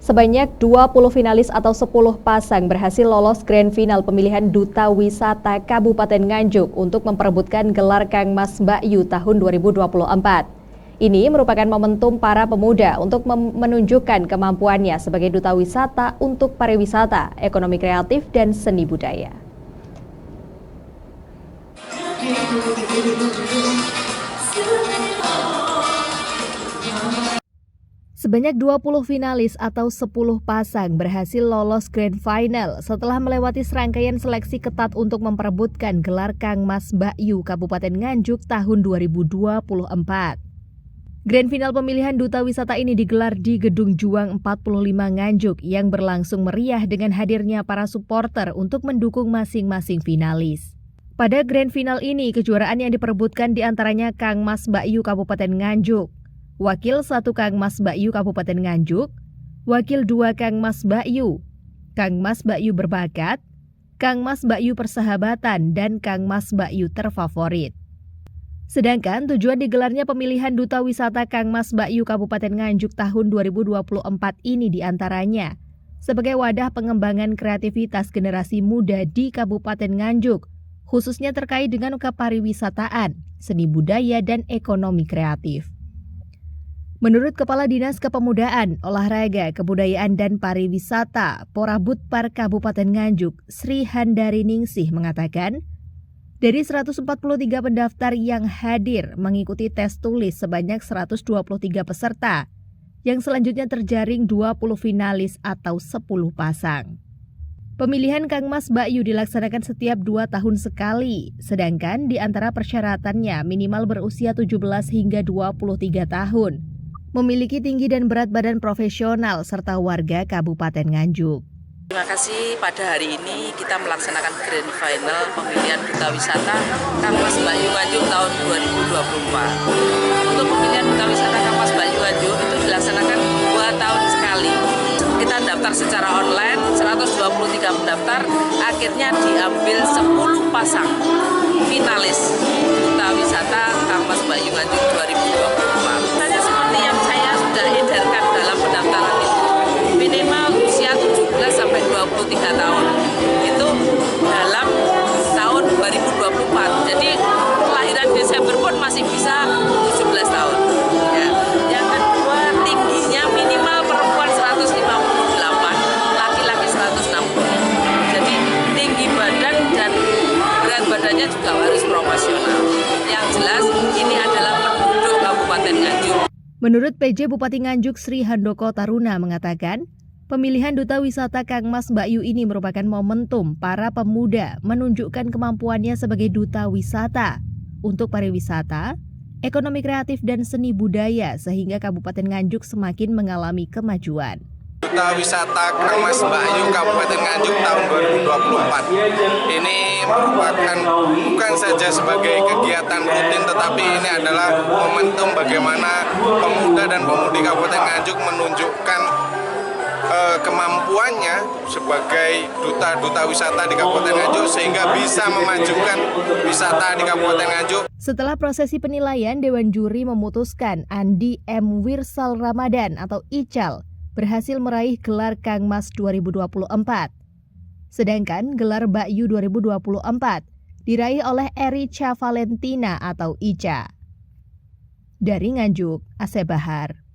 Sebanyak 20 finalis atau 10 pasang berhasil lolos grand final pemilihan Duta Wisata Kabupaten Nganjuk untuk memperebutkan gelar Kangmas Mbakyu tahun 2024. Ini merupakan momentum para pemuda untuk menunjukkan kemampuannya sebagai duta wisata untuk pariwisata, ekonomi kreatif, dan seni budaya. Sebanyak 20 finalis atau 10 pasang berhasil lolos grand final setelah melewati serangkaian seleksi ketat untuk memperebutkan gelar Kangmas Mbakyu Kabupaten Nganjuk tahun 2024. Grand final pemilihan Duta Wisata ini digelar di Gedung Juang 45 Nganjuk yang berlangsung meriah dengan hadirnya para supporter untuk mendukung masing-masing finalis. Pada grand final ini, kejuaraan yang diperebutkan diantaranya Kangmas Mbakyu Kabupaten Nganjuk, Wakil 1 Kangmas Mbakyu Kabupaten Nganjuk, Wakil 2 Kangmas Mbakyu, Kangmas Mbakyu Berbakat, Kangmas Mbakyu Persahabatan, dan Kangmas Mbakyu Terfavorit. Sedangkan tujuan digelarnya pemilihan Duta Wisata Kangmas Mbakyu Kabupaten Nganjuk tahun 2024 ini diantaranya sebagai wadah pengembangan kreativitas generasi muda di Kabupaten Nganjuk, khususnya terkait dengan kepariwisataan, seni budaya, dan ekonomi kreatif. Menurut Kepala Dinas Kepemudaan, Olahraga, Kebudayaan, dan Pariwisata Porabudpar Kabupaten Nganjuk, Sri Handari Ningsih mengatakan, dari 143 pendaftar yang hadir mengikuti tes tulis sebanyak 123 peserta, yang selanjutnya terjaring 20 finalis atau 10 pasang. Pemilihan Kangmas Mbakyu dilaksanakan setiap 2 tahun sekali, sedangkan di antara persyaratannya minimal berusia 17 hingga 23 tahun, memiliki tinggi dan berat badan profesional, serta warga Kabupaten Nganjuk. Terima kasih, pada hari ini kita melaksanakan grand final pemilihan Duta Wisata Kangmas Mbakyu Nganjuk tahun 2024. Untuk pemilihan Duta Wisata Kangmas Mbakyu Nganjuk itu dilaksanakan 2 tahun sekali. Kita daftar secara online, 123 pendaftar, akhirnya diambil 10 pasang finalis Duta Wisata Kangmas Mbakyu Nganjuk 2024. Hanya seperti yang saya sudah edarkan dalam pendaftaran itu, minimal usia 17 sampai 23 tahun. Itu dalam tahun 2024. Jadi kelahiran Desember pun masih bisa 17 tahun. Ya. Yang kedua, tingginya minimal perempuan 158, laki-laki 160. Jadi tinggi badan dan berat badannya juga harus proporsional. Yang jelas ini adalah penduduk Kabupaten Nganjuk. Menurut PJ Bupati Nganjuk Sri Handoko Taruna mengatakan, pemilihan Duta Wisata Kangmas Mbakyu ini merupakan momentum para pemuda menunjukkan kemampuannya sebagai duta wisata untuk pariwisata, ekonomi kreatif, dan seni budaya sehingga Kabupaten Nganjuk semakin mengalami kemajuan. Duta Wisata Kangmas Mbakyu Kabupaten Nganjuk tahun 2024 ini merupakan bukan saja sebagai kegiatan rutin, tetapi ini adalah momentum bagaimana pemuda dan pemudi Kabupaten Nganjuk menunjukkan kemampuannya sebagai duta wisata di Kabupaten Nganjuk sehingga bisa memajukan wisata di Kabupaten Nganjuk. Setelah prosesi penilaian, Dewan Juri memutuskan Andi M. Wirsal Ramadan atau Ical berhasil meraih gelar Kangmas 2024. Sedangkan gelar Mbakyu 2024 diraih oleh Erica Valentina atau Ica. Dari Nganjuk, Aceh Bahar.